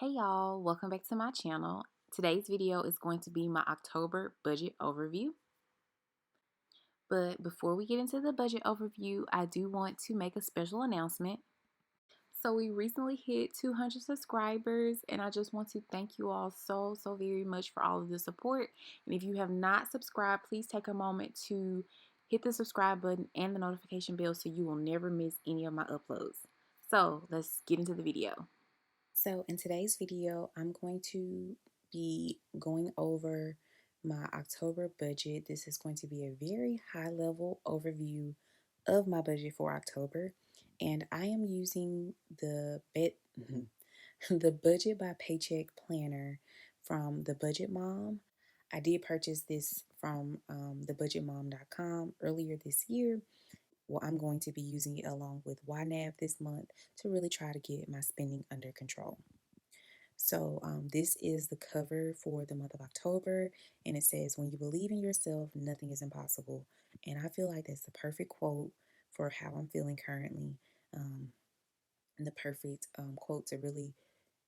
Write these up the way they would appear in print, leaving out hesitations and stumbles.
Hey y'all, welcome back to my channel. Today's video is going to be my October budget overview. But before we get into the budget overview, I do want to make a special announcement. So we recently hit 200 subscribers and I just want to thank you all so very much for all of the support. And if you have not subscribed, please take a moment to hit the subscribe button and the notification bell so you will never miss any of my uploads. So let's get into the video. So in today's video, I'm going to be going over my October budget. This is going to be a very high level overview of my budget for October. And I am using the the Budget by Paycheck planner from the Budget Mom. I did purchase this from thebudgetmom.com earlier this year. Well, I'm going to be using it along with YNAB this month to really try to get my spending under control. So, this is the cover for the month of October, and it says, "When you believe in yourself, nothing is impossible." And I feel like that's the perfect quote for how I'm feeling currently, um, and the perfect quote to really,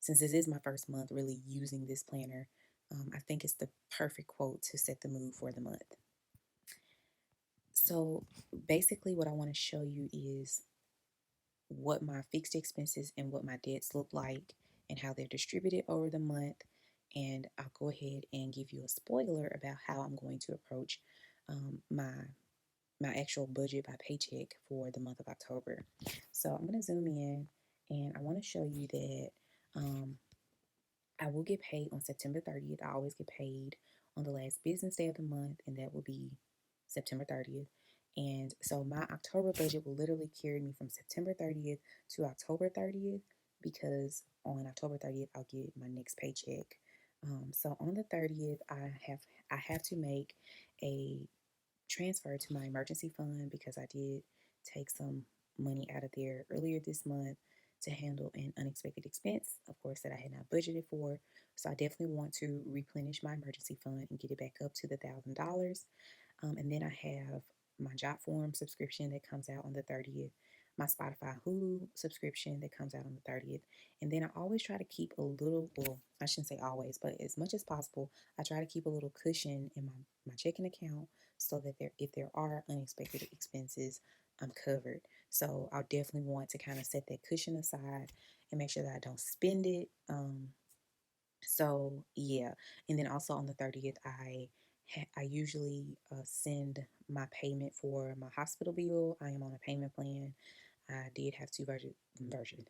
since this is my first month really using this planner, I think it's the perfect quote to set the mood for the month. So, basically, what I want to show you is what my fixed expenses and what my debts look like and how they're distributed over the month. And I'll go ahead and give you a spoiler about how I'm going to approach my actual budget by paycheck for the month of October. So I'm going to zoom in and I want to show you that I will get paid on September 30th. I always get paid on the last business day of the month, and that will be September 30th. And so my October budget will literally carry me from September 30th to October 30th because on October 30th I'll get my next paycheck. So on the 30th I have to make a transfer to my emergency fund because I did take some money out of there earlier this month to handle an unexpected expense, of course, that I had not budgeted for. So I definitely want to replenish my emergency fund and get it back up to the $1,000. And then I have my Jotform subscription that comes out on the 30th, my Spotify Hulu subscription that comes out on the 30th. And then I always try to keep a little, well, I shouldn't say always, but as much as possible, I try to keep a little cushion in my checking account so that if there are unexpected expenses, I'm covered. So I'll definitely want to kind of set that cushion aside and make sure that I don't spend it. So yeah, and then also on the 30th, I usually send my payment for my hospital bill. I am on a payment plan. I did have to version.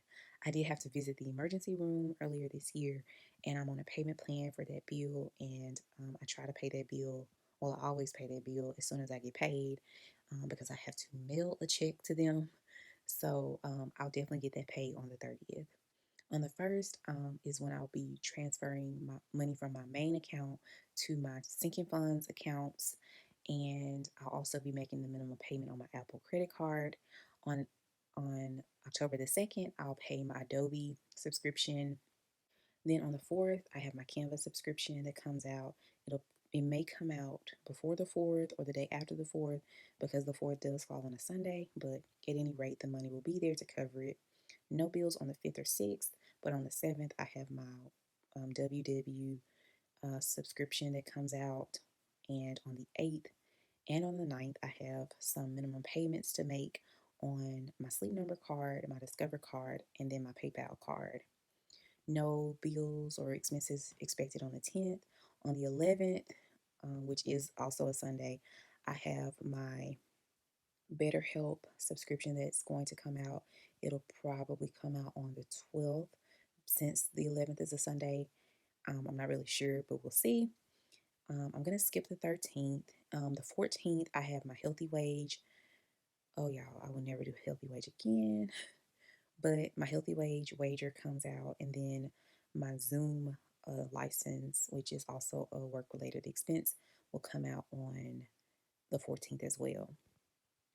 I did have to visit the emergency room earlier this year, and I'm on a payment plan for that bill. And I try to pay that bill. Well, I always pay that bill as soon as I get paid because I have to mail a check to them. So I'll definitely get that paid on the 30th. On the first is when I'll be transferring my money from my main account to my sinking funds accounts, and I'll also be making the minimum payment on my Apple credit card. On on October the 2nd, I'll pay my Adobe subscription. Then on the 4th, I have my Canva subscription that comes out. It may come out before the 4th or the day after the 4th because the 4th does fall on a Sunday, but at any rate, the money will be there to cover it. No bills on the 5th or 6th, but on the 7th, I have my WW subscription that comes out. And on the 8th and on the 9th, I have some minimum payments to make on my Sleep Number card, my Discover card, and then my PayPal card. No bills or expenses expected on the 10th. On the 11th, which is also a Sunday, I have my BetterHelp subscription that's going to come out. It'll probably come out on the 12th since the 11th is a Sunday. I'm not really sure, but we'll see. I'm going to skip the 13th. The 14th, I have my Healthy Wage. Oh, y'all, I will never do Healthy Wage again. But my Healthy Wage wager comes out, and then my Zoom license, which is also a work related expense, will come out on the 14th as well.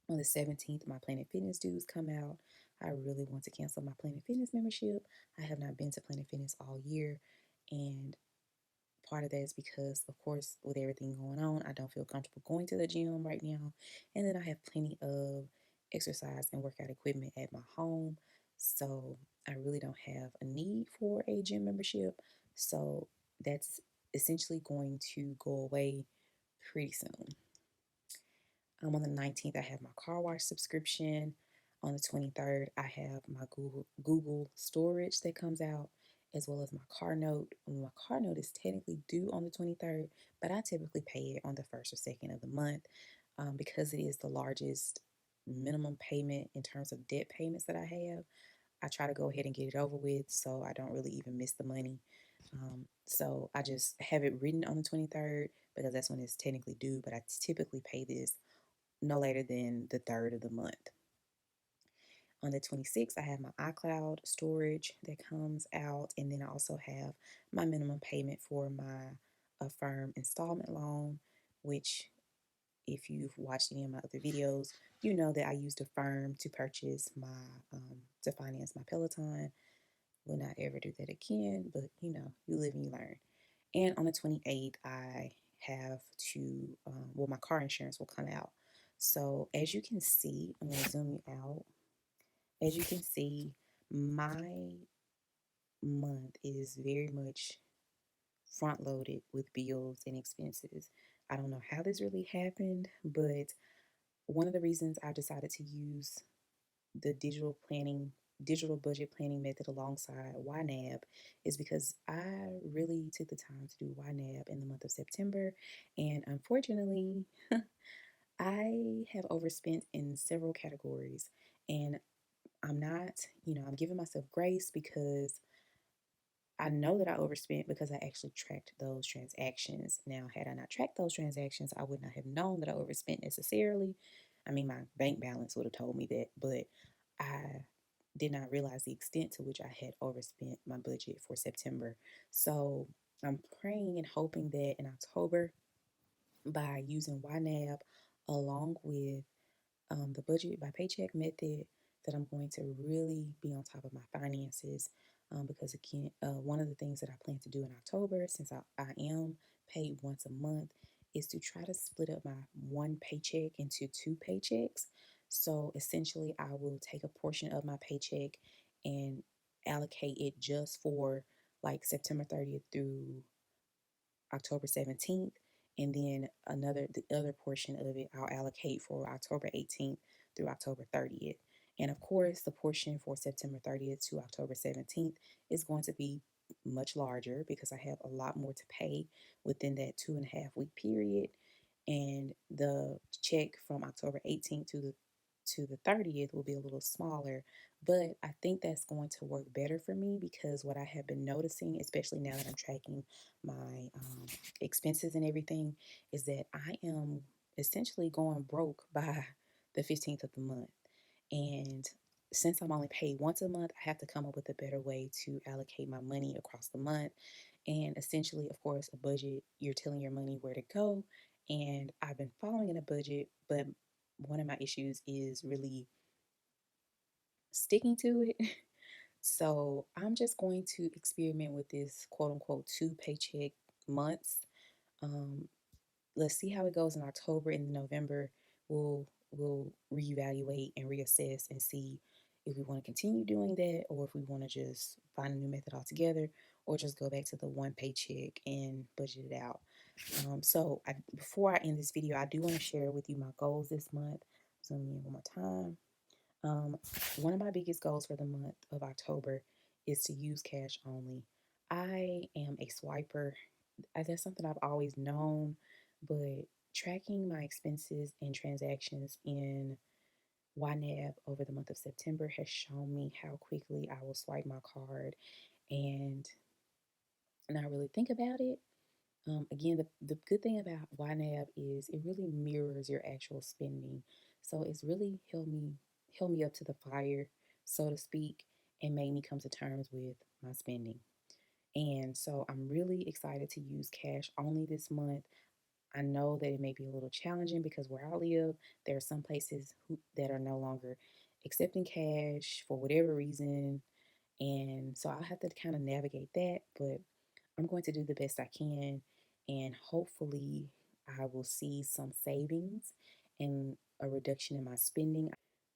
On the 17th, my Planet Fitness dues come out. I really want to cancel my Planet Fitness membership. I have not been to Planet Fitness all year, and part of that is because, of course, with everything going on, I don't feel comfortable going to the gym right now. And then I have plenty of exercise and workout equipment at my home. So I really don't have a need for a gym membership. So that's essentially going to go away pretty soon. On the 19th, I have my car wash subscription. On the 23rd, I have my Google storage that comes out, as well as my car note. My car note is technically due on the 23rd, but I typically pay it on the first or second of the month because it is the largest minimum payment in terms of debt payments that I have. I try to go ahead and get it over with so I don't really even miss the money. So I just have it written on the 23rd because that's when it's technically due, but I typically pay this no later than the third of the month. On the 26th, I have my iCloud storage that comes out, and then I also have my minimum payment for my Affirm installment loan, which, if you've watched any of my other videos, you know that I used Affirm to purchase to finance my Peloton. Will not ever do that again, but you live and you learn. And on the 28th, I have my car insurance will come out. So as you can see, I'm going to zoom you out. As you can see, my month is very much front loaded with bills and expenses. I don't know how this really happened, but one of the reasons I decided to use the digital budget planning method alongside YNAB is because I really took the time to do YNAB in the month of September, and unfortunately, I have overspent in several categories, and I'm not, I'm giving myself grace because I know that I overspent because I actually tracked those transactions. Now, had I not tracked those transactions, I would not have known that I overspent necessarily. I mean, my bank balance would have told me that, but I did not realize the extent to which I had overspent my budget for September. So I'm praying and hoping that in October, by using YNAB along with the budget by paycheck method, that I'm going to really be on top of my finances. Because again, one of the things that I plan to do in October, since I am paid once a month, is to try to split up my one paycheck into two paychecks. So essentially, I will take a portion of my paycheck and allocate it just for like September 30th through October 17th, and then the other portion of it I'll allocate for October 18th through October 30th. And of course, the portion for September 30th to October 17th is going to be much larger because I have a lot more to pay within that 2.5 week period. And the check from October 18th to the 30th will be a little smaller, but I think that's going to work better for me because what I have been noticing, especially now that I'm tracking my expenses and everything, is that I am essentially going broke by the 15th of the month. And since I'm only paid once a month, I have to come up with a better way to allocate my money across the month. And essentially, of course, a budget, you're telling your money where to go. And I've been following in a budget, but one of my issues is really sticking to it. So I'm just going to experiment with this quote unquote two paycheck months. Um, let's see how it goes in October and November. We'll reevaluate and reassess and see if we want to continue doing that or if we want to just find a new method altogether or just go back to the one paycheck and budget it out. Before I end this video, I do want to share with you my goals this month. Zoom in one more time. Um, One of my biggest goals for the month of October is to use cash only. I am a swiper. That's something I've always known, but tracking my expenses and transactions in YNAB over the month of September has shown me how quickly I will swipe my card and not really think about it. Again, the good thing about YNAB is it really mirrors your actual spending. So it's really held me up to the fire, so to speak, and made me come to terms with my spending. And so I'm really excited to use cash only this month. I know that it may be a little challenging because where I live, there are some places that are no longer accepting cash for whatever reason. And so I'll have to kind of navigate that, but I'm going to do the best I can. And hopefully, I will see some savings and a reduction in my spending.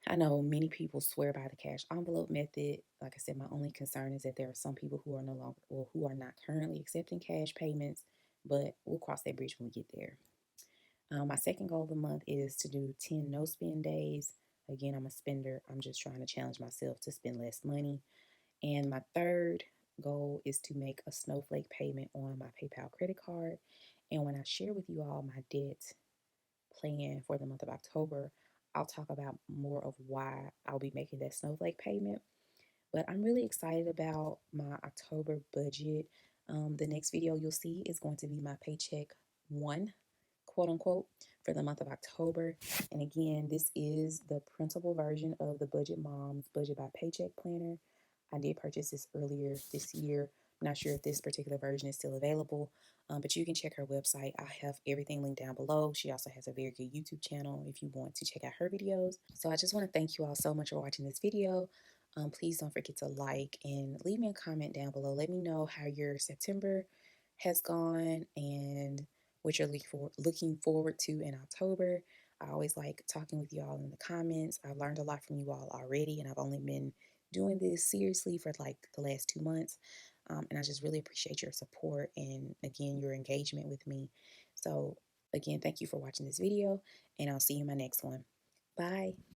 I know many people swear by the cash envelope method. Like I said, my only concern is that there are some people who are no longer, well, who are not currently accepting cash payments, but we'll cross that bridge when we get there. My second goal of the month is to do 10 no spend days. Again, I'm a spender. I'm just trying to challenge myself to spend less money. And my third goal is to make a snowflake payment on my PayPal credit card. And when I share with you all my debt plan for the month of October, I'll talk about more of why I'll be making that snowflake payment. But I'm really excited about my October budget. The next video you'll see is going to be my paycheck one, quote unquote, for the month of October. And again, this is the printable version of the Budget Moms Budget by Paycheck Planner. I did purchase this earlier this year. I'm not sure if this particular version is still available, but you can check her website. I have everything linked down below. She also has a very good YouTube channel if you want to check out her videos. So I just want to thank you all so much for watching this video. Please don't forget to like and leave me a comment down below. Let me know how your September has gone and what you're looking forward to in October. I always like talking with you all in the comments. I've learned a lot from you all already, and I've only been doing this seriously for like the last 2 months. And I just really appreciate your support and again, your engagement with me. So again, thank you for watching this video, and I'll see you in my next one. Bye.